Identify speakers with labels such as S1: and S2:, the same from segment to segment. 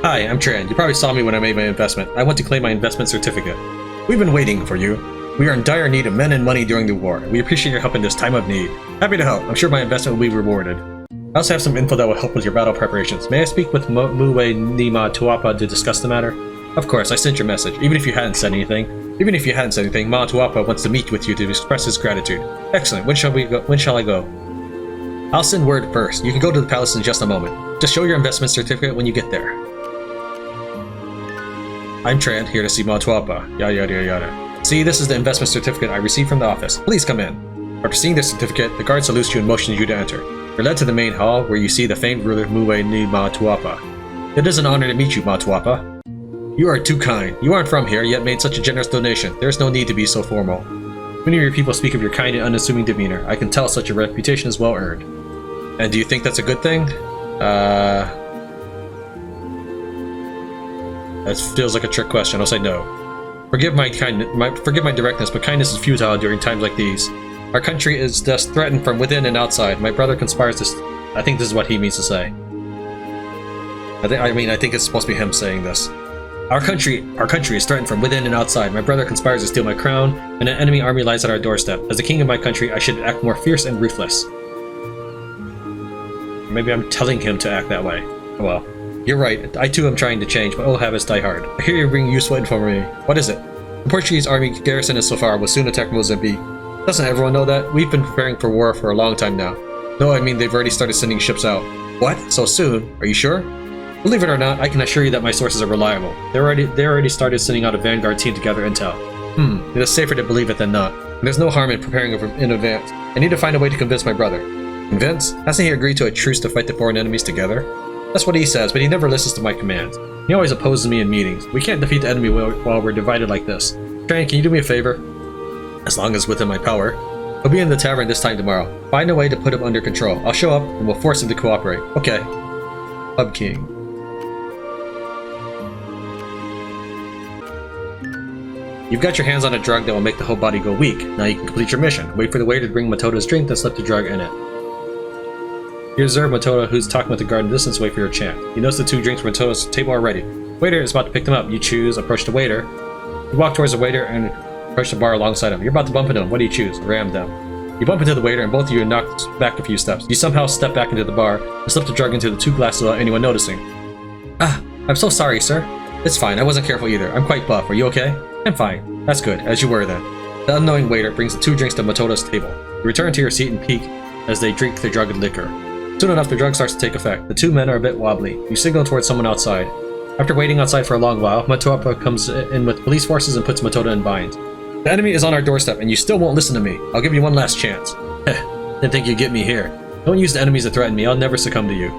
S1: Hi, I'm Tran. You probably saw me when I made my investment. I want to claim my investment certificate. We've been waiting for you. We are in dire need of men and money during the war. We appreciate your help in this time of need. Happy to help. I'm sure my investment will be rewarded. I also have some info that will help with your battle preparations. May I speak with Muwe Nima Tuapa to discuss the matter? Of course, I sent your message, even if you hadn't said anything. Ma Tuapa wants to meet with you to express his gratitude. Excellent. When shall I go? I'll send word first. You can go to the palace in just a moment. Just show your investment certificate when you get there. I'm Tran, here to see Ma Tuapa. Yada yada yada. See, this is the investment certificate I received from the office. Please come in. After seeing the certificate, the guard salutes you and motions you to enter. You're led to the main hall, where you see the famed ruler Muwe Nima Tuapa. It is an honor to meet you, Ma Tuapa. You are too kind. You aren't from here, yet made such a generous donation. There is no need to be so formal. Many of your people speak of your kind and unassuming demeanor. I can tell such a reputation is well earned. And do you think that's a good thing? That feels like a trick question. I'll say no. Forgive my directness, but kindness is futile during times like these. Our country is thus threatened from within and outside. My brother conspires to... I think this is what he means to say. I think it's supposed to be him saying this. Our country is threatened from within and outside. My brother conspires to steal my crown, and an enemy army lies at our doorstep. As the king of my country, I should act more fierce and ruthless. Maybe I'm telling him to act that way. Oh well. You're right. I too am trying to change, but old habits die hard. I hear you bring useful info for me. What is it? The Portuguese army garrison in Sofar will soon attack Mozambique. Doesn't everyone know that? We've been preparing for war for a long time now. No, I mean they've already started sending ships out. What? So soon? Are you sure? Believe it or not, I can assure you that my sources are reliable. They already started sending out a vanguard team to gather intel. It is safer to believe it than not. There's no harm in preparing in advance. I need to find a way to convince my brother. Convince? Hasn't he agreed to a truce to fight the foreign enemies together? That's what he says, but he never listens to my commands. He always opposes me in meetings. We can't defeat the enemy while we're divided like this. Tran, can you do me a favor? As long as within my power. He'll be in the tavern this time tomorrow. Find a way to put him under control. I'll show up and we'll force him to cooperate. Okay. Hub King. You've got your hands on a drug that will make the whole body go weak. Now you can complete your mission. Wait for the waiter to bring Matoda's drink, then slip the drug in it. You observe Matoda, who's talking with the guard in the distance. Wait for your chance. You notice the two drinks from Matoda's table are ready. Waiter is about to pick them up. You choose, approach the waiter. You walk towards the waiter and approach the bar alongside him. You're about to bump into him. What do you choose? Ram them. You bump into the waiter and both of you are knocked back a few steps. You somehow step back into the bar and slip the drug into the two glasses without anyone noticing. Ah, I'm so sorry, sir. It's fine. I wasn't careful either. I'm quite buff. Are you okay? I'm fine. That's good. As you were then. The unknowing waiter brings the two drinks to Matoda's table. You return to your seat and peek as they drink the drugged liquor. Soon enough, the drug starts to take effect. The two men are a bit wobbly. You signal towards someone outside. After waiting outside for a long while, Matoda comes in with police forces and puts Matoda in binds. The enemy is on our doorstep, and you still won't listen to me. I'll give you one last chance. Didn't think you'd get me here. Don't use the enemies to threaten me. I'll never succumb to you.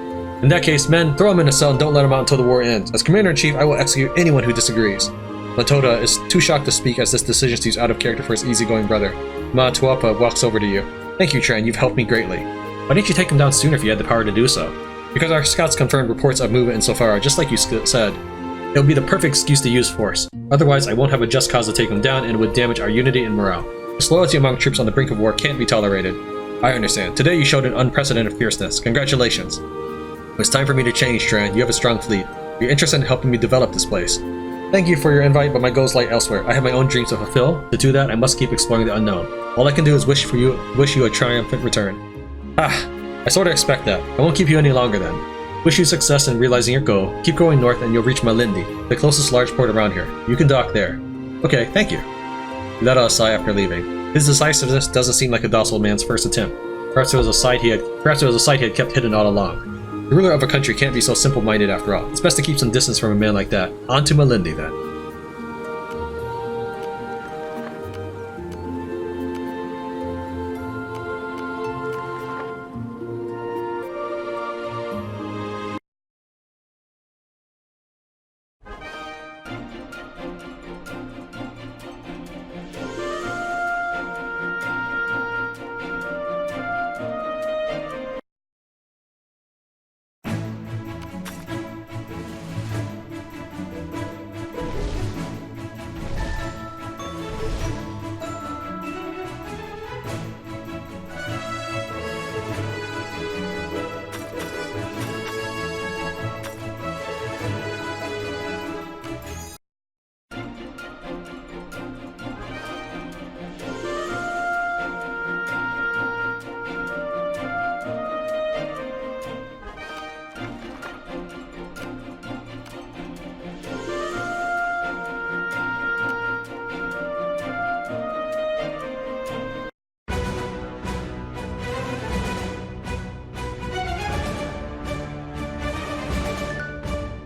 S1: In that case, men, throw him in a cell and don't let him out until the war ends. As Commander-in-Chief, I will execute anyone who disagrees. Matoda is too shocked to speak as this decision seems out of character for his easygoing brother. Ma Tuapa walks over to you. Thank you, Tran. You've helped me greatly. Why didn't you take him down sooner if you had the power to do so? Because our scouts confirmed reports of movement in Sofara, just like you said. It would be the perfect excuse to use force. Otherwise, I won't have a just cause to take him down, and it would damage our unity and morale. Disloyalty among troops on the brink of war can't be tolerated. I understand. Today you showed an unprecedented fierceness. Congratulations. It's time for me to change, Tran. You have a strong fleet. You're interested in helping me develop this place. Thank you for your invite, but my goals lie elsewhere. I have my own dreams to fulfill. To do that, I must keep exploring the unknown. All I can do is wish you a triumphant return. I sort of expect that. I won't keep you any longer then. Wish you success in realizing your goal. Keep going north and you'll reach Malindi, the closest large port around here. You can dock there. Okay, thank you. He let out a sigh after leaving. His decisiveness doesn't seem like a docile man's first attempt. Perhaps it was a sight he had kept hidden all along. The ruler of a country can't be so simple-minded after all. It's best to keep some distance from a man like that. On to Malindi then.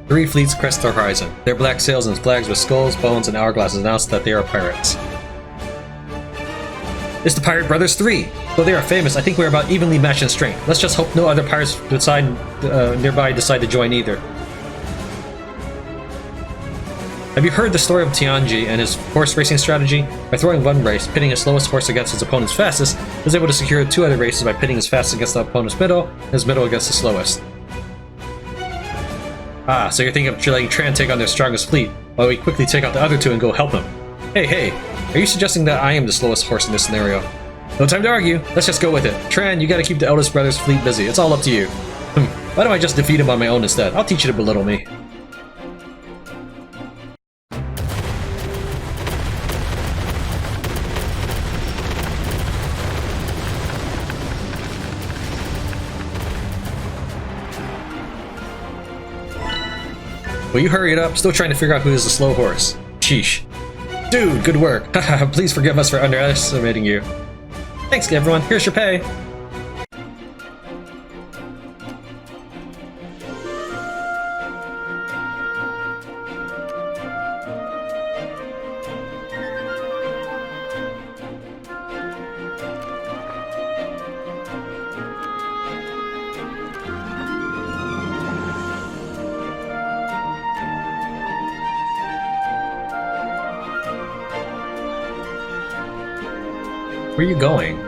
S1: 3 fleets crest the horizon. Their black sails and flags with skulls, bones, and hourglasses announce that they are pirates. It's the Pirate Brothers 3! Though they are famous, I think we're about evenly matched in strength. Let's just hope no other pirates nearby decide to join either. Have you heard the story of Tianji and his horse racing strategy? By throwing one race, pitting his slowest horse against his opponent's fastest, he was able to secure 2 other races by pitting his fastest against the opponent's middle, and his middle against the slowest. Ah, so you're thinking of letting Tran take on their strongest fleet, while we quickly take out the other 2 and go help them. Hey, are you suggesting that I am the slowest horse in this scenario? No time to argue, let's just go with it. Tran, you gotta keep the eldest brother's fleet busy, it's all up to you. Why don't I just defeat him on my own instead? I'll teach you to belittle me. Will you hurry it up? Still trying to figure out who is the slow horse. Sheesh. Dude, good work. Haha, please forgive us for underestimating you. Thanks, everyone. Here's your pay. Where are you going?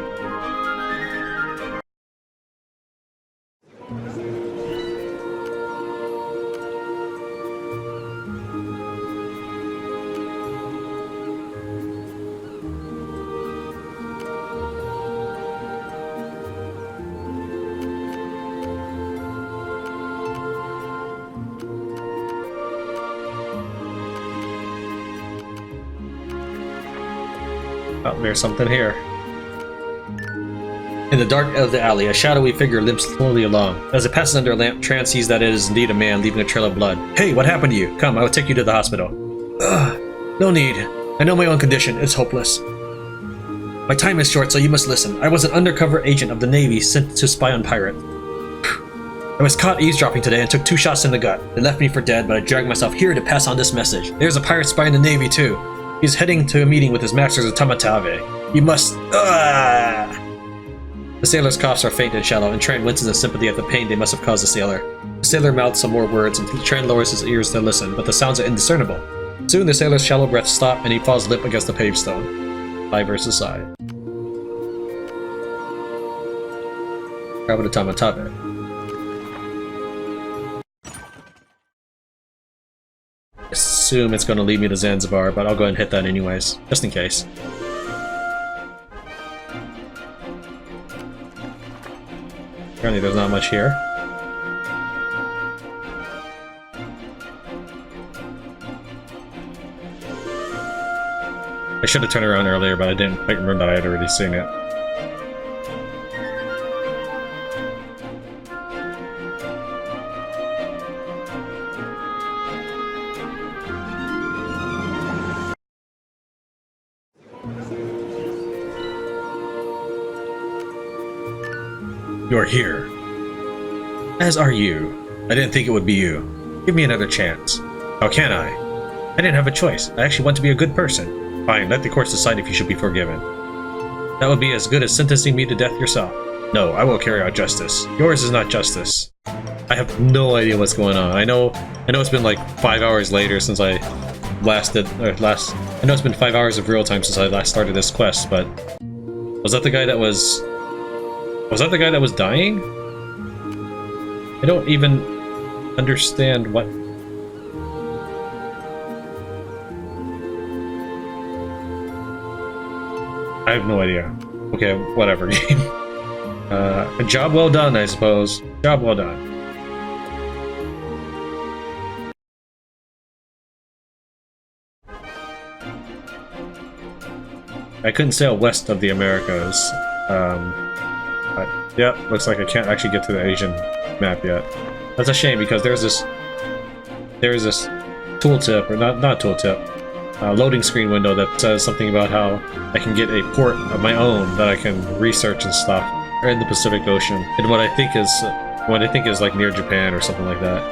S1: Oh, there's something here. In the dark of the alley, a shadowy figure limps slowly along. As it passes under a lamp, Tran sees that it is indeed a man, leaving a trail of blood. Hey, what happened to you? Come, I will take you to the hospital. Ugh, no need. I know my own condition. It's hopeless. My time is short, so you must listen. I was an undercover agent of the Navy sent to spy on pirates. I was caught eavesdropping today and took 2 shots in the gut. They left me for dead, but I dragged myself here to pass on this message. There's a pirate spy in the Navy, too. He's heading to a meeting with his masters at Tamatave. You must... The sailor's coughs are faint and shallow, and Tran winces in sympathy at the pain they must have caused the sailor. The sailor mouths some more words, and Tran lowers his ears to listen, but the sounds are indiscernible. Soon the sailor's shallow breaths stop, and he falls limp against the pavestone. Side versus side. Travel to Tamatave. I assume it's going to lead me to Zanzibar, but I'll go ahead and hit that anyways, just in case. Apparently there's not much here. I should have turned around earlier, but I didn't quite remember that I had already seen it. You're here. As are you. I didn't think it would be you. Give me another chance. How can I? I didn't have a choice. I actually want to be a good person. Fine, let the courts decide if you should be forgiven. That would be as good as sentencing me to death yourself. No, I will carry out justice. Yours is not justice. I have no idea what's going on. I know it's been like 5 hours later since I I know it's been 5 hours of real time since I last started this quest, but was that the guy that was the guy that was dying? I don't even understand what... I have no idea. Okay, whatever, game. A job well done, I suppose. Job well done. I couldn't sail west of the Americas. But, yeah, looks like I can't actually get to the Asian map yet. That's a shame because there's this tooltip, or not tooltip, loading screen window that says something about how I can get a port of my own that I can research and stuff in the Pacific Ocean, and what I think is like near Japan or something like that.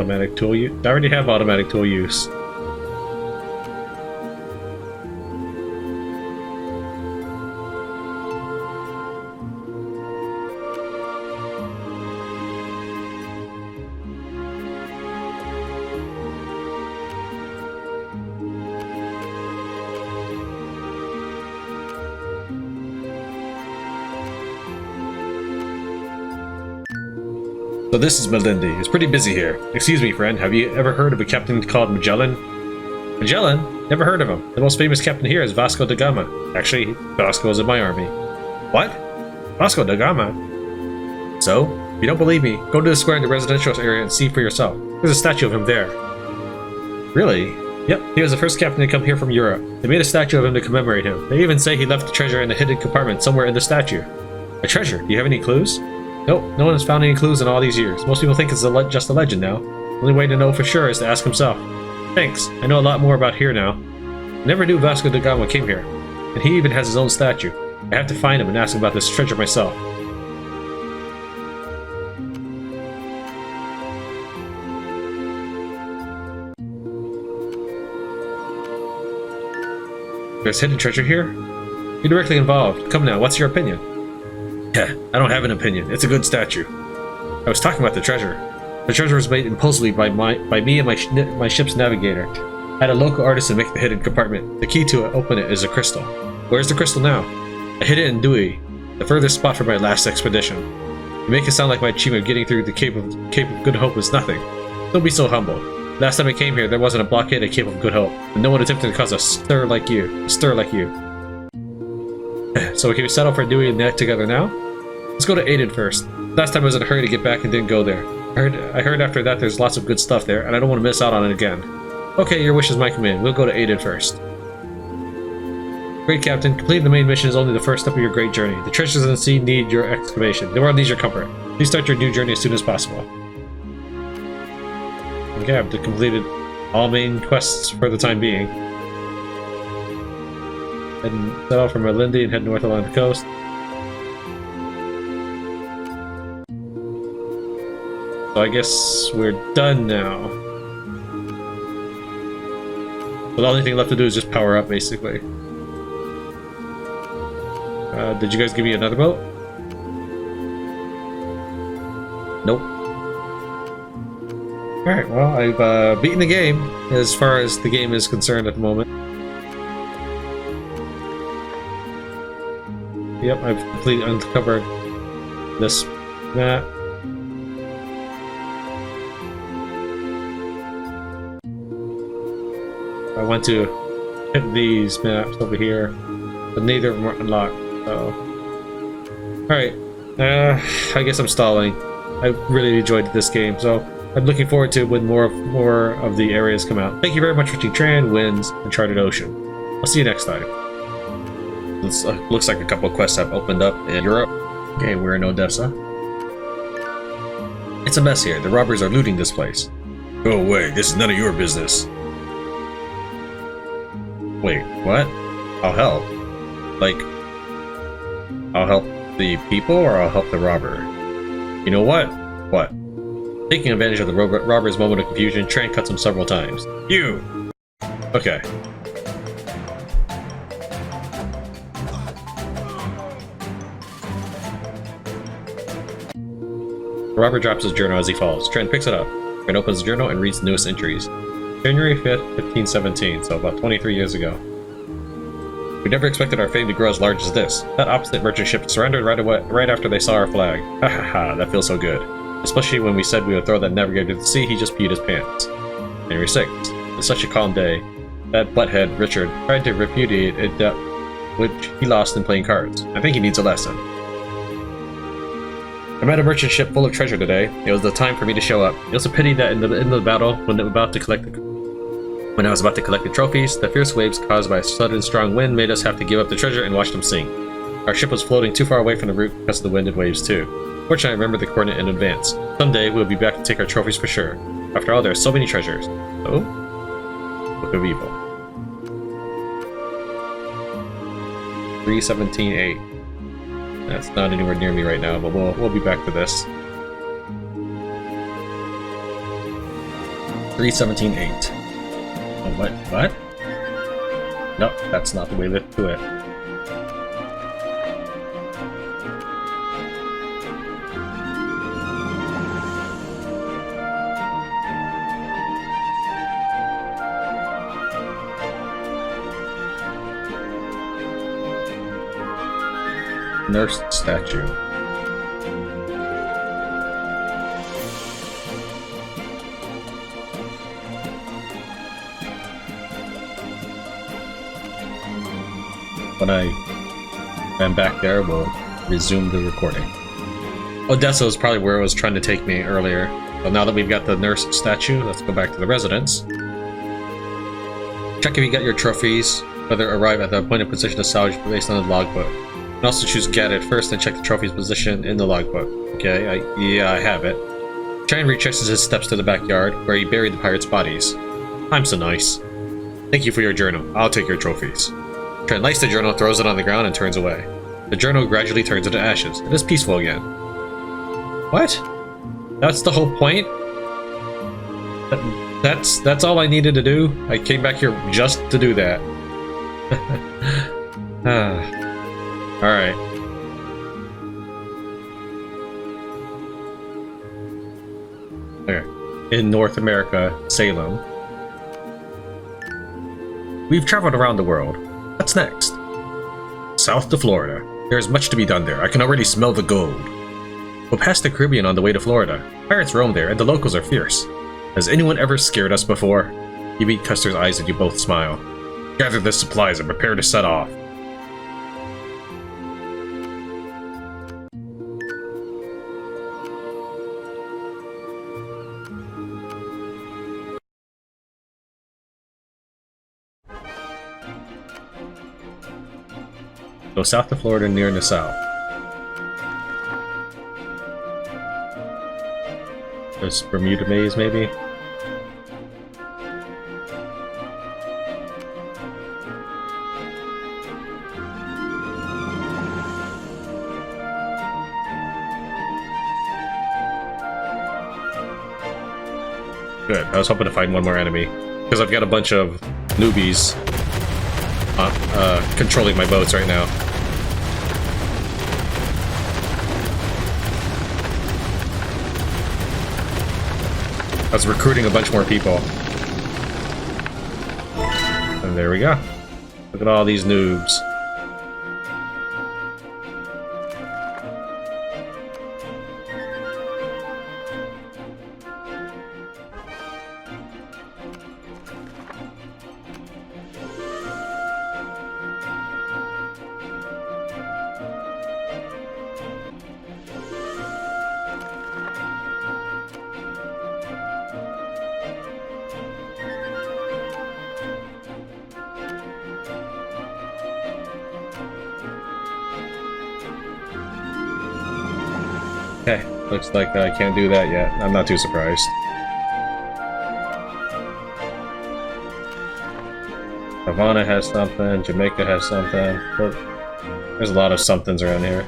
S1: automatic tool use. I already have automatic tool use. So this is Melindi. It's pretty busy here. Excuse me, friend. Have you ever heard of a captain called Magellan? Magellan? Never heard of him. The most famous captain here is Vasco da Gama. Actually, Vasco is in my army. What? Vasco da Gama? So? If you don't believe me, go to the square in the residential area and see for yourself. There's a statue of him there. Really? Yep, he was the first captain to come here from Europe. They made a statue of him to commemorate him. They even say he left the treasure in a hidden compartment somewhere in the statue. A treasure? Do you have any clues? Nope, no one has found any clues in all these years. Most people think it's just a legend now. The only way to know for sure is to ask himself. Thanks, I know a lot more about here now. I never knew Vasco da Gama came here, and he even has his own statue. I have to find him and ask him about this treasure myself. There's hidden treasure here? You're directly involved. Come now, what's your opinion? Yeah, I don't have an opinion. It's a good statue. I was talking about the treasure. The treasure was made impulsively by me and my ship's navigator. I had a local artisan make the hidden compartment. The key to open it is a crystal. Where's the crystal now? I hid it in Dewey, the furthest spot from my last expedition. You make it sound like my achievement of getting through the Cape of Good Hope was nothing. Don't be so humble. Last time I came here, there wasn't a blockade at Cape of Good Hope, and no one attempted to cause a stir like you. So can we settle for Dewey and Net together now? Let's go to Aiden first. Last time I was in a hurry to get back and didn't go there. I heard after that there's lots of good stuff there, and I don't want to miss out on it again. Okay, your wish is my command. We'll go to Aiden first. Great Captain, completing the main mission is only the first step of your great journey. The treasures in the sea need your excavation. The world needs your comfort. Please start your new journey as soon as possible. Okay, I've completed all main quests for the time being. And set off from Melindi and head north along the coast. So I guess we're done now. So the only thing left to do is just power up, basically. Did you guys give me another boat? Nope. Alright, well, I've beaten the game, as far as the game is concerned at the moment. Yep, I've completely uncovered this map. I want to hit these maps over here, but neither of them are unlocked, so... Alright, I guess I'm stalling. I really enjoyed this game, so I'm looking forward to when more of the areas come out. Thank you very much for watching Tran Wins Uncharted Ocean. I'll see you next time. This looks like a couple of quests have opened up in Europe. Okay, we're in Odessa. It's a mess here. The robbers are looting this place. Go away. This is none of your business. Wait, what? I'll help. Like, I'll help the people or I'll help the robber? You know what? What? Taking advantage of the robber's moment of confusion, Tran cuts him several times. You! Okay. The robber drops his journal as he falls. Tran picks it up. Tran opens the journal and reads the newest entries. January 5th, 1517, so about 23 years ago. We never expected our fame to grow as large as this. That opposite merchant ship surrendered right after they saw our flag. Ha ha ha, that feels so good. Especially when we said we would throw that navigator to the sea, he just peed his pants. January 6th. It's such a calm day. That butthead, Richard, tried to repudiate a debt which he lost in playing cards. I think he needs a lesson. I met a merchant ship full of treasure today. It was the time for me to show up. It was a pity that in the battle, when I was about to collect the trophies, the fierce waves caused by a sudden strong wind made us have to give up the treasure and watch them sink. Our ship was floating too far away from the route because of the wind and waves too. Fortunately, I remembered the coordinate in advance. Someday, we'll be back to take our trophies for sure. After all, there are so many treasures. Oh? Book of Evil. 317.8. That's not anywhere near me right now, but we'll be back to this. 317.8. Oh, what? What? No, that's not the way to do it. Nurse statue. When I am back there, we'll resume the recording. Odessa is probably where it was trying to take me earlier. But now that we've got the nurse statue, let's go back to the residence. Check if you got your trophies, whether arrive at the appointed position of salvage based on the logbook. And also choose get it first and check the trophy's position in the logbook. Okay, I have it. Tran retraces his steps to the backyard, where he buried the pirates' bodies. I'm so nice. Thank you for your journal. I'll take your trophies. Tran lights the journal, throws it on the ground, and turns away. The journal gradually turns into ashes. It is peaceful again. What? That's the whole point? That's all I needed to do? I came back here just to do that. Alright. Okay. In North America, Salem. We've traveled around the world. What's next? South to Florida. There's much to be done there. I can already smell the gold. We'll pass the Caribbean on the way to Florida. Pirates roam there, and the locals are fierce. Has anyone ever scared us before? You meet Custer's eyes and you both smile. Gather the supplies and prepare to set off. Go south to Florida near Nassau. There's Bermuda Maze, maybe? Good. I was hoping to find one more enemy. Because I've got a bunch of newbies controlling my boats right now. I was recruiting a bunch more people. And there we go. Look at all these noobs. Okay, looks like I can't do that yet. I'm not too surprised. Havana has something, Jamaica has something. Look, there's a lot of somethings around here.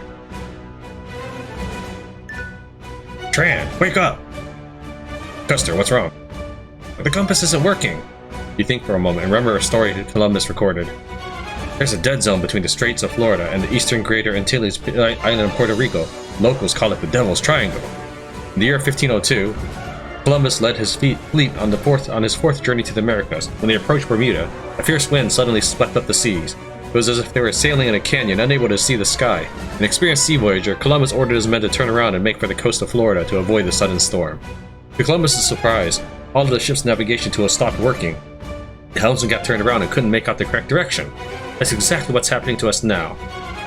S1: Tran, wake up! Custer, what's wrong? The compass isn't working. You think for a moment and remember a story Columbus recorded. There's a dead zone between the Straits of Florida and the eastern Greater Antilles island of Puerto Rico. Locals call it the Devil's Triangle. In the year 1502, Columbus led his fleet on his fourth journey to the Americas. When they approached Bermuda, a fierce wind suddenly swept up the seas. It was as if they were sailing in a canyon, unable to see the sky. An experienced sea voyager, Columbus ordered his men to turn around and make for the coast of Florida to avoid the sudden storm. To Columbus's surprise, all of the ship's navigation tools stopped working. The helmsman got turned around and couldn't make out the correct direction. That's exactly what's happening to us now.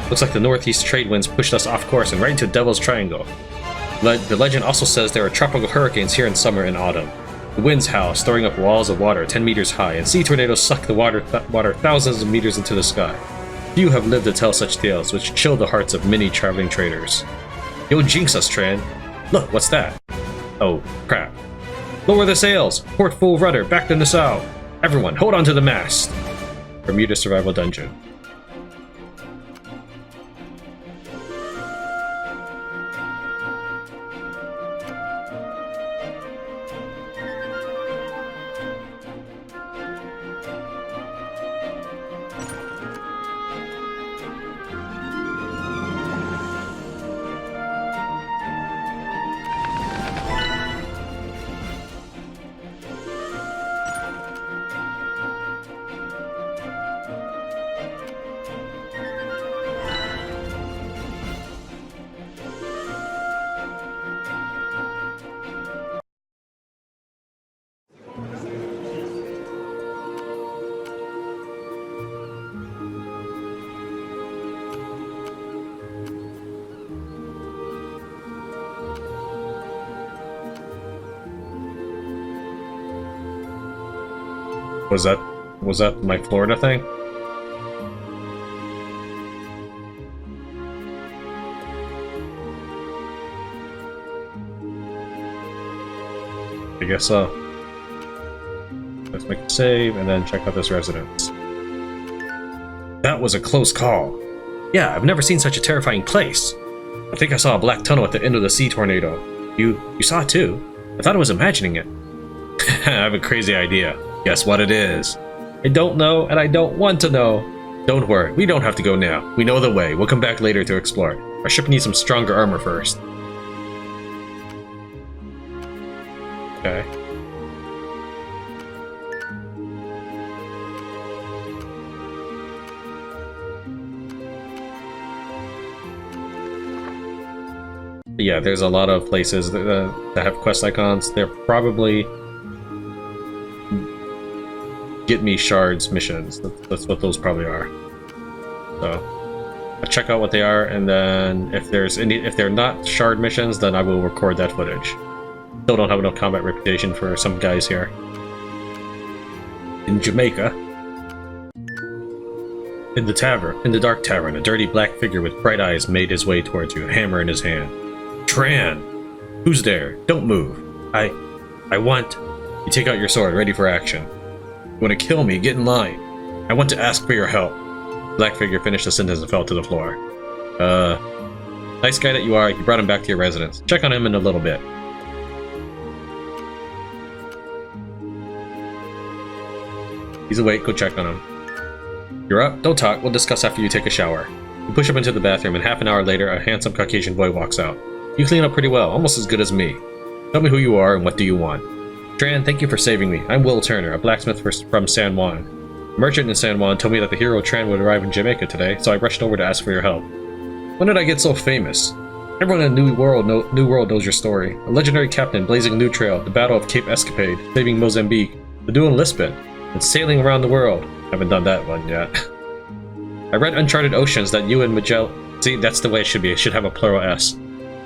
S1: Looks like the northeast trade winds pushed us off course and right into Devil's Triangle. The legend also says there are tropical hurricanes here in summer and autumn. The winds howl, storing up walls of water 10 meters high, and sea tornadoes suck the water thousands of meters into the sky. Few have lived to tell such tales, which chill the hearts of many traveling traders. You'll jinx us, Tran. Look, what's that? Oh, crap. Lower the sails! Port full rudder, back to Nassau! Everyone, hold on to the mast! Bermuda Survival Dungeon. Was that my Florida thing? I guess so. Let's make a save and then check out this residence. That was a close call. Yeah, I've never seen such a terrifying place. I think I saw a black tunnel at the end of the sea tornado. You saw it too? I thought I was imagining it. I have a crazy idea. Guess what it is? I don't know, and I don't want to know. Don't worry, we don't have to go now. We know the way. We'll come back later to explore. Our ship needs some stronger armor first. Okay. Yeah, there's a lot of places that have quest icons. They're probably get me shards missions. That's what those probably are. So I'll check out what they are, and then if they're not shard missions, then I will record that footage. Still don't have enough combat reputation for some guys here. In Jamaica, in the dark tavern, a dirty black figure with bright eyes made his way towards you, a hammer in his hand. Tran! Who's there? Don't move. I want... You take out your sword, ready for action. You want to kill me? Get in line. I want to ask for your help. Black figure finished the sentence and fell to the floor. Nice guy that you are, you brought him back to your residence. Check on him in a little bit. He's awake, go check on him. You're up? Don't talk, we'll discuss after you take a shower. You push up into the bathroom, and half an hour later, a handsome Caucasian boy walks out. You clean up pretty well, almost as good as me. Tell me who you are and what do you want. Tran, thank you for saving me. I'm Will Turner, a blacksmith from San Juan. A merchant in San Juan told me that the hero Tran would arrive in Jamaica today, so I rushed over to ask for your help. When did I get so famous? Everyone in New World knows your story. A legendary captain blazing a new trail, the Battle of Cape Escapade, saving Mozambique, the duel in Lisbon, and sailing around the world. Haven't done that one yet. I read Uncharted Oceans that you and Magellan... See, that's the way it should be. It should have a plural S.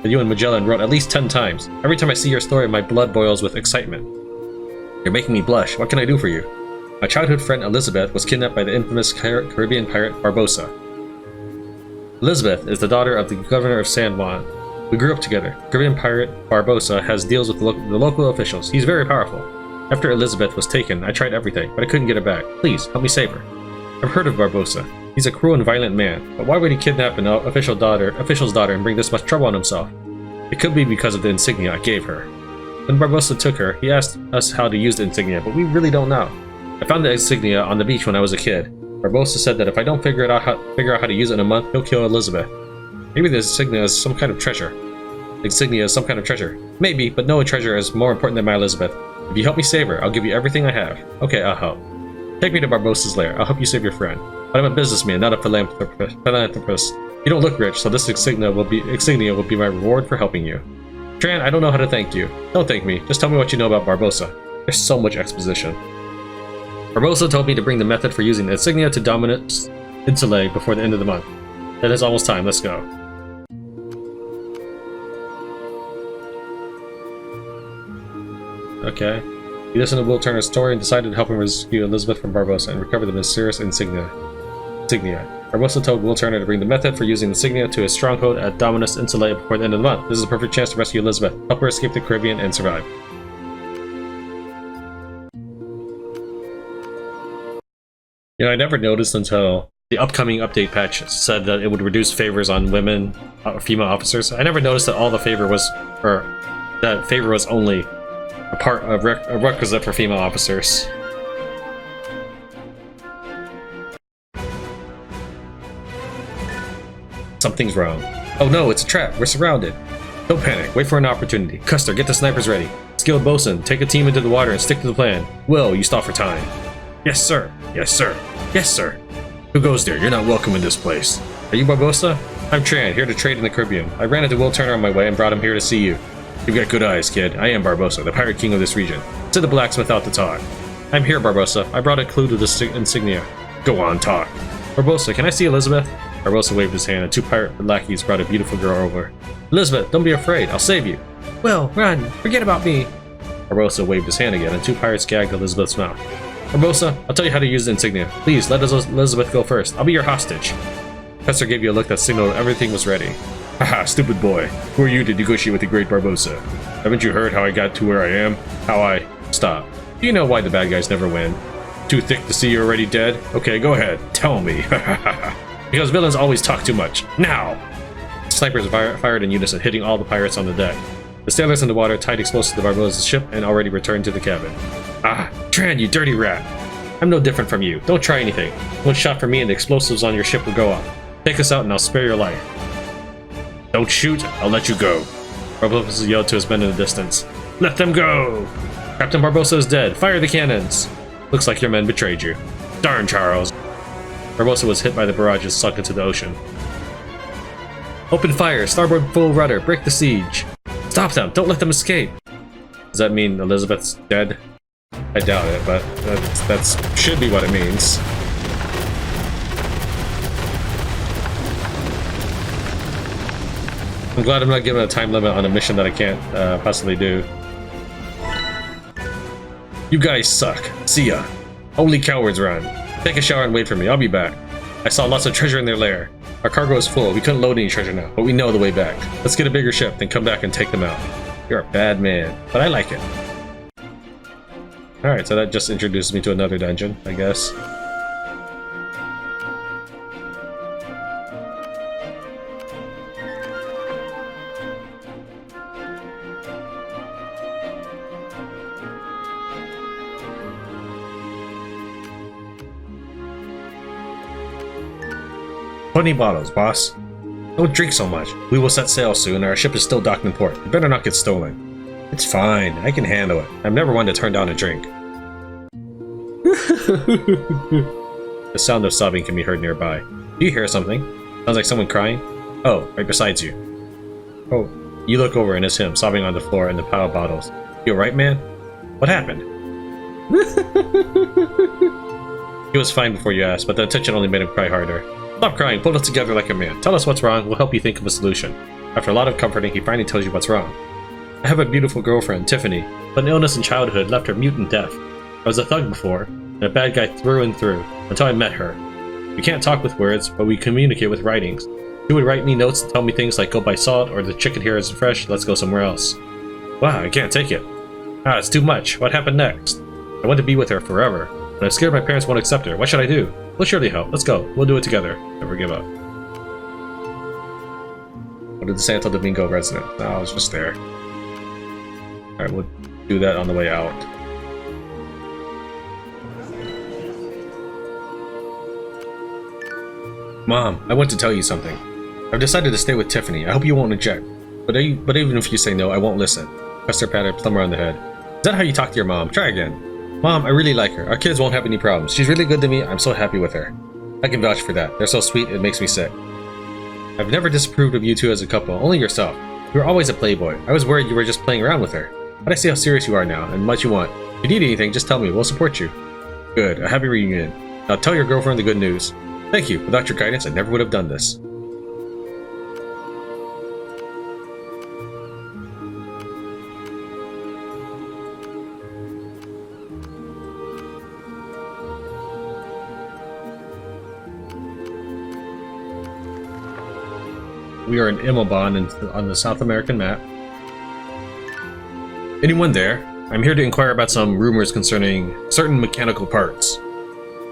S1: That you and Magellan wrote at least 10 times. Every time I see your story, my blood boils with excitement. You're making me blush. What can I do for you? My childhood friend Elizabeth was kidnapped by the infamous Caribbean pirate Barbosa. Elizabeth is the daughter of the governor of San Juan. We grew up together. Caribbean pirate Barbosa has deals with the local officials. He's very powerful. After Elizabeth was taken, I tried everything, but I couldn't get her back. Please, help me save her. I've heard of Barbosa. He's a cruel and violent man, but why would he kidnap an official's daughter and bring this much trouble on himself? It could be because of the insignia I gave her. When Barbosa took her, he asked us how to use the insignia, but we really don't know. I found the insignia on the beach when I was a kid. Barbosa said that if I don't figure out how to use it in a month, he'll kill Elizabeth. Maybe the insignia is some kind of treasure. The insignia is some kind of treasure. Maybe, but no treasure is more important than my Elizabeth. If you help me save her, I'll give you everything I have. Okay, I'll help. Take me to Barbosa's lair. I'll help you save your friend. But I'm a businessman, not a philanthropist. You don't look rich, so this insignia will be my reward for helping you. Tran, I don't know how to thank you. Don't thank me. Just tell me what you know about Barbosa. There's so much exposition. Barbosa told me to bring the method for using the insignia to Dominus Insulae before the end of the month. It is almost time. Let's go. Okay. He listened to Will Turner's story and decided to help him rescue Elizabeth from Barbosa and recover the mysterious insignia. Barbosa told Will Turner to bring the method for using the insignia to his stronghold at Dominus Insulae before the end of the month. This is a perfect chance to rescue Elizabeth, help her escape the Caribbean, and survive. You know, I never noticed until the upcoming update patch said that it would reduce favors on women, female officers. I never noticed that all the favor was, or that favor was only a requisite for female officers. Something's wrong. Oh no, it's a trap. We're surrounded. Don't panic. Wait for an opportunity. Custer, get the snipers ready. Skilled bosun, take a team into the water and stick to the plan. Will, you stop for time. Yes, sir. Yes, sir. Yes, sir. Who goes there? You're not welcome in this place. Are you Barbosa? I'm Tran, here to trade in the Caribbean. I ran into Will Turner on my way and brought him here to see you. You've got good eyes, kid. I am Barbosa, the pirate king of this region. Said the blacksmith out to talk. I'm here, Barbosa. I brought a clue to the insignia. Go on, talk. Barbosa, can I see Elizabeth? Barbosa waved his hand, and two pirate lackeys brought a beautiful girl over. Elizabeth, don't be afraid. I'll save you. Will, run. Forget about me. Barbosa waved his hand again, and two pirates gagged Elizabeth's mouth. Barbossa, I'll tell you how to use the insignia. Please, let Elizabeth go first. I'll be your hostage. Professor gave you a look that signaled everything was ready. Haha, stupid boy. Who are you to negotiate with the great Barbossa? Haven't you heard how I got to where I am? How I... Stop. Do you know why the bad guys never win? Too thick to see you're already dead? Okay, go ahead. Tell me. Because villains always talk too much. Now! Snipers fired in unison, hitting all the pirates on the deck. The sailors in the water tied explosives to Barbossa's ship and already returned to the cabin. Ah, Tran, you dirty rat! I'm no different from you. Don't try anything. One shot from me and the explosives on your ship will go off. Take us out and I'll spare your life. Don't shoot, I'll let you go. Barbossa yelled to his men in the distance. Let them go! Captain Barbossa is dead. Fire the cannons! Looks like your men betrayed you. Darn, Charles. Barbossa was hit by the barrage and sunk into the ocean. Open fire! Starboard full rudder! Break the siege! Stop them! Don't let them escape! Does that mean Elizabeth's dead? I doubt it, but that should be what it means. I'm glad I'm not given a time limit on a mission that I can't possibly do. You guys suck. See ya. Only cowards run. Take a shower and wait for me. I'll be back. I saw lots of treasure in their lair. Our cargo is full. We couldn't load any treasure now, but we know the way back. Let's get a bigger ship, then come back and take them out. You're a bad man, but I like it. Alright, so that just introduces me to another dungeon, I guess. "20 bottles, boss. Don't drink so much. We will set sail soon. Our ship is still docked in port. It better not get stolen." "It's fine. I can handle it. I'm never one to turn down a drink." The sound of sobbing can be heard nearby. Do you hear something? Sounds like someone crying. Oh, right beside you. Oh, you look over and it's him, sobbing on the floor in the pile of bottles. You alright, man? What happened? He was fine before you asked, but the attention only made him cry harder. Stop crying, pull it together like a man. Tell us what's wrong, we'll help you think of a solution. After a lot of comforting, he finally tells you what's wrong. I have a beautiful girlfriend, Tiffany, but an illness in childhood left her mute and deaf. I was a thug before, and a bad guy through and through, until I met her. We can't talk with words, but we communicate with writings. She would write me notes and tell me things like go buy salt, or the chicken here isn't fresh, let's go somewhere else. Wow, I can't take it. Ah, it's too much. What happened next? I want to be with her forever, but I'm scared my parents won't accept her. What should I do? We'll surely help. Let's go. We'll do it together. Never give up. What did the Santo Domingo resident? No, I was just there. Alright, we'll do that on the way out. Mom, I want to tell you something. I've decided to stay with Tiffany. I hope you won't object. But even if you say no, I won't listen. Custer patted Plumber on the head. Is that how you talk to your mom? Try again. Mom, I really like her. Our kids won't have any problems. She's really good to me. I'm so happy with her. I can vouch for that. They're so sweet, it makes me sick. I've never disapproved of you two as a couple, only yourself. You were always a playboy. I was worried you were just playing around with her. But I see how serious you are now, and what you want. If you need anything, just tell me. We'll support you. Good. A happy reunion. Now tell your girlfriend the good news. Thank you. Without your guidance, I never would have done this. We are in Immelbahn on the South American map. Anyone there? I'm here to inquire about some rumors concerning certain mechanical parts.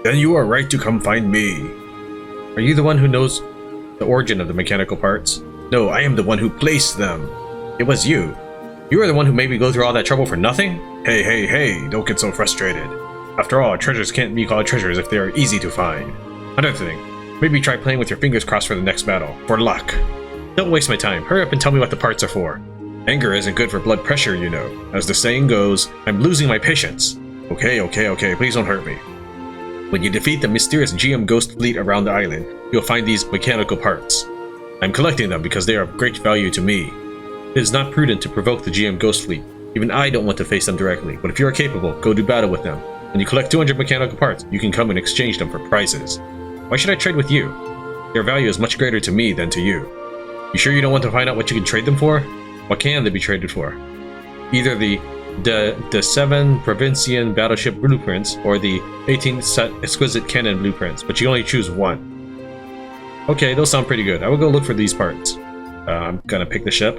S1: Then you are right to come find me. Are you the one who knows the origin of the mechanical parts? No, I am the one who placed them. It was you. You are the one who made me go through all that trouble for nothing? Hey, hey, hey, don't get so frustrated. After all, treasures can't be called treasures if they are easy to find. Another thing, maybe try playing with your fingers crossed for the next battle. For luck. Don't waste my time. Hurry up and tell me what the parts are for. Anger isn't good for blood pressure, you know. As the saying goes, I'm losing my patience. Okay, please don't hurt me. When you defeat the mysterious GM ghost fleet around the island, you'll find these mechanical parts. I'm collecting them because they are of great value to me. It is not prudent to provoke the GM ghost fleet. Even I don't want to face them directly, but if you are capable, go do battle with them. When you collect 200 mechanical parts, you can come and exchange them for prizes. Why should I trade with you? Their value is much greater to me than to you. You sure you don't want to find out what you can trade them for? What can they be traded for? Either the the 7 Provincian battleship blueprints or the 18 set exquisite cannon blueprints, but you only choose one. Okay, those sound pretty good. I will go look for these parts. I'm gonna pick the ship.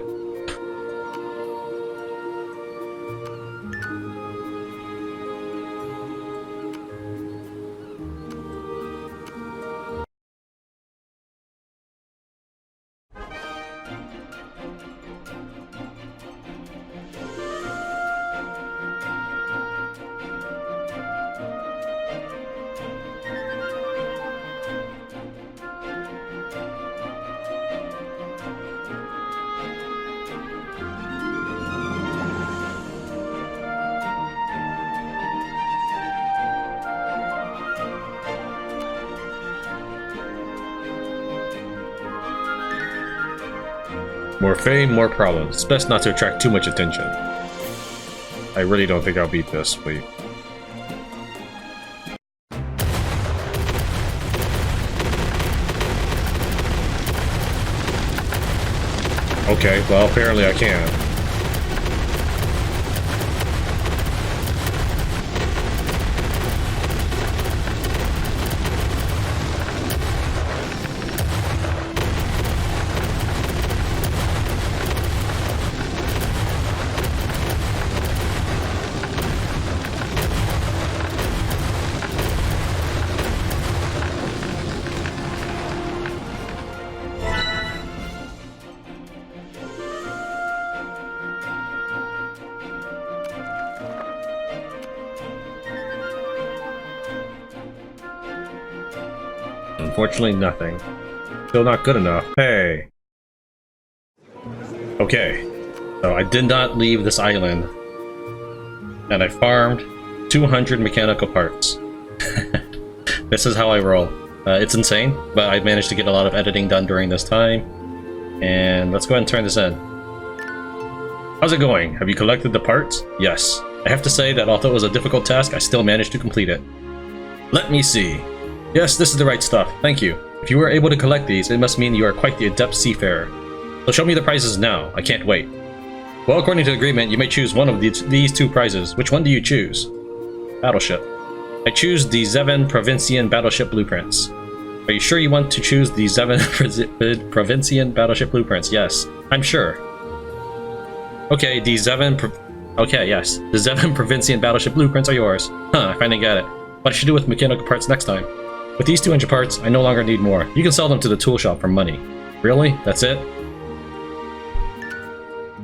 S1: More fame, more problems. It's best not to attract too much attention. I really don't think I'll beat this, wait. Okay, well apparently I can. Unfortunately, nothing. Still not good enough. Hey. Okay. So I did not leave this island. And I farmed 200 mechanical parts. This is how I roll. It's insane, but I managed to get a lot of editing done during this time. And let's go ahead and turn this in. How's it going? Have you collected the parts? Yes. I have to say that although it was a difficult task, I still managed to complete it. Let me see. Yes, this is the right stuff. Thank you. If you were able to collect these, it must mean you are quite the adept seafarer. So show me the prizes now. I can't wait. Well, according to the agreement, you may choose one of these 2 prizes. Which one do you choose? Battleship. I choose the 7 Provincian battleship blueprints. Are you sure you want to choose the 7 Provincian battleship blueprints? Yes, I'm sure. Okay, the 7 yes. The 7 Provincian battleship blueprints are yours. Huh, I finally got it. What I should do with mechanical parts next time. With these 200 parts, I no longer need more. You can sell them to the tool shop for money. Really? That's it?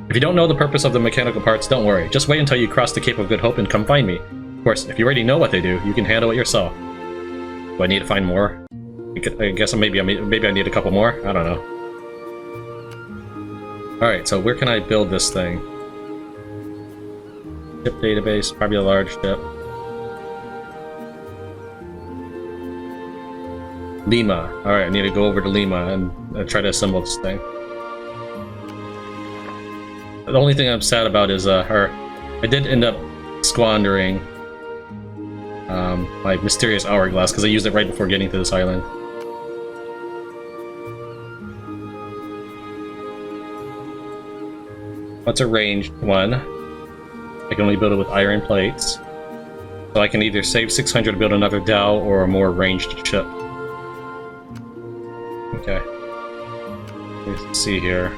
S1: If you don't know the purpose of the mechanical parts, don't worry. Just wait until you cross the Cape of Good Hope and come find me. Of course, if you already know what they do, you can handle it yourself. Do I need to find more? I guess maybe I need a couple more? I don't know. Alright, so where can I build this thing? Ship database, probably a large ship. Lima. Alright, I need to go over to Lima and try to assemble this thing. The only thing I'm sad about is I did end up squandering my mysterious hourglass because I used it right before getting to this island. What's a ranged one? I can only build it with iron plates. So I can either save 600 to build another dhow or a more ranged ship. Okay. Let's see here.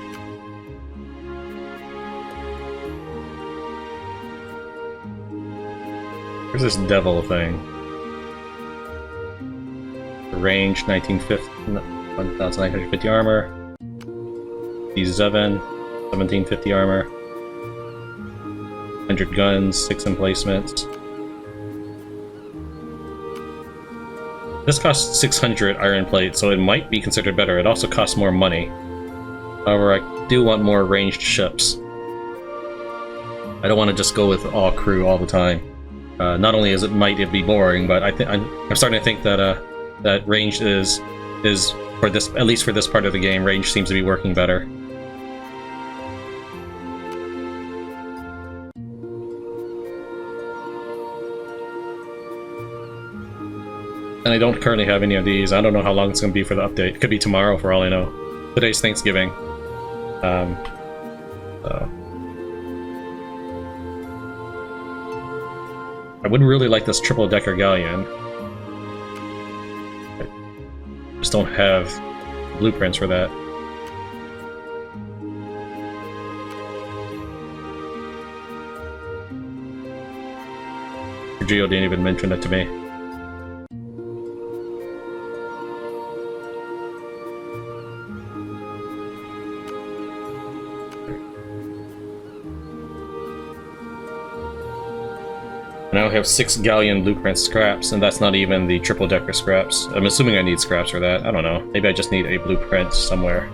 S1: Where's this devil thing? Range 1950 armor. D7 1750 armor. 100 guns, 6 emplacements. This costs 600 iron plate, so it might be considered better. It also costs more money. However, I do want more ranged ships. I don't want to just go with all crew all the time. Not only might it be boring, but I'm starting to think that that range is for this, at least for this part of the game, range seems to be working better. And I don't currently have any of these. I don't know how long it's going to be for the update. It could be tomorrow for all I know. Today's Thanksgiving. So. I would really like this triple-decker galleon. I just don't have blueprints for that. Geo didn't even mention it to me. Now I have 6 galleon blueprint scraps, and that's not even the triple-decker scraps. I'm assuming I need scraps for that. I don't know. Maybe I just need a blueprint somewhere.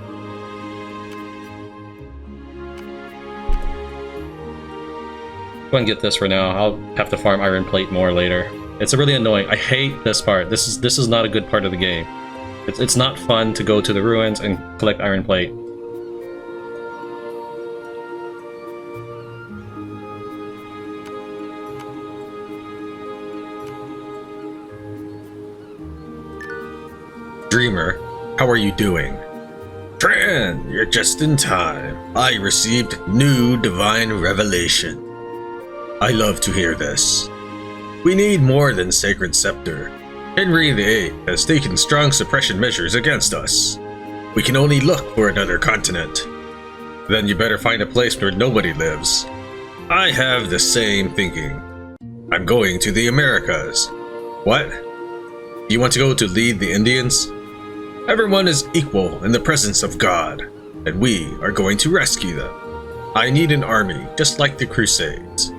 S1: Go and get this for now. I'll have to farm iron plate more later. It's really annoying. I hate this part. This is not a good part of the game. It's not fun to go to the ruins and collect iron plate.
S2: Dreamer, how are you doing? Tran, you're just in time. I received new divine revelation. I love to hear this. We need more than Sacred Scepter. Henry VIII has taken strong suppression measures against us. We can only look for another continent. Then you better find a place where nobody lives. I have the same thinking. I'm going to the Americas. What? You want to go to lead the Indians? Everyone is equal in the presence of God, and we are going to rescue them. I need an army, just like the Crusades.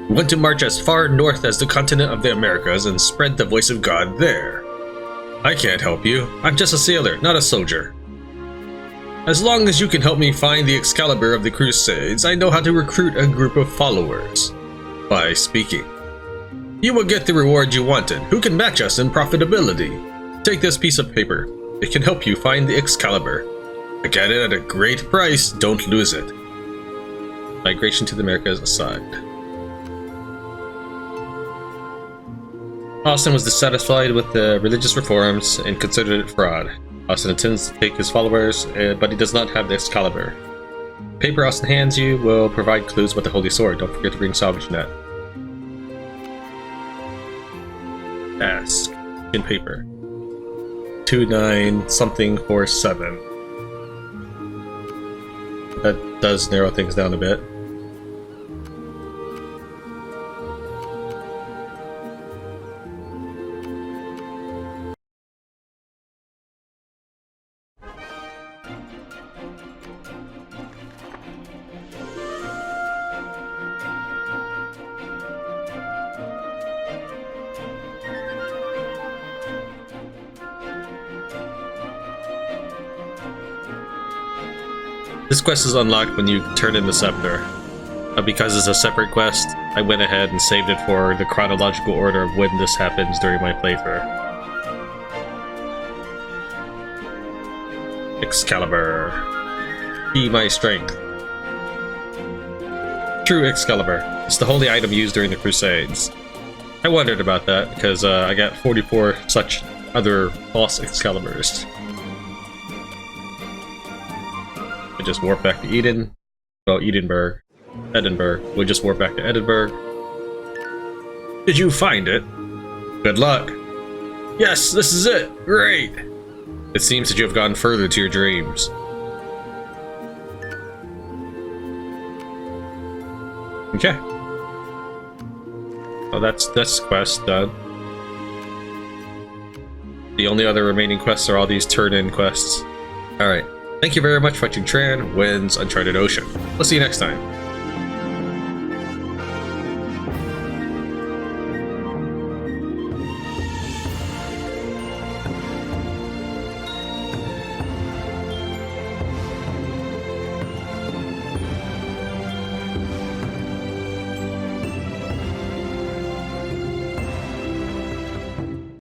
S2: We want to march as far north as the continent of the Americas and spread the voice of God there. I can't help you. I'm just a sailor, not a soldier. As long as you can help me find the Excalibur of the Crusades, I know how to recruit a group of followers. By speaking. You will get the reward you wanted. Who can match us in profitability? Take this piece of paper. It can help you find the Excalibur. I get it at a great price, don't lose it. Migration to the Americas aside. Austin was dissatisfied with the religious reforms and considered it fraud. Austin intends to take his followers, but he does not have the Excalibur. The paper Austin hands you will provide clues about the Holy Sword. Don't forget to bring salvage net. Ask. In paper. 29 something 47. That does narrow things down a bit. This quest is unlocked when you turn in the scepter. Because it's a separate quest, I went ahead and saved it for the chronological order of when this happens during my playthrough. Excalibur. Be my strength. True Excalibur. It's the holy item used during the Crusades. I wondered about that because I got 44 such other false Excaliburs. I just warp back to Eden. Well, Edinburgh. We'll just warp back to Edinburgh. Did you find it? Good luck. Yes, this is it. Great. It seems that you have gone further to your dreams. Okay. Well, that's quest done. The only other remaining quests are all these turn-in quests. Alright. Thank you very much for watching Tran Wins Uncharted Ocean. We'll see you next time.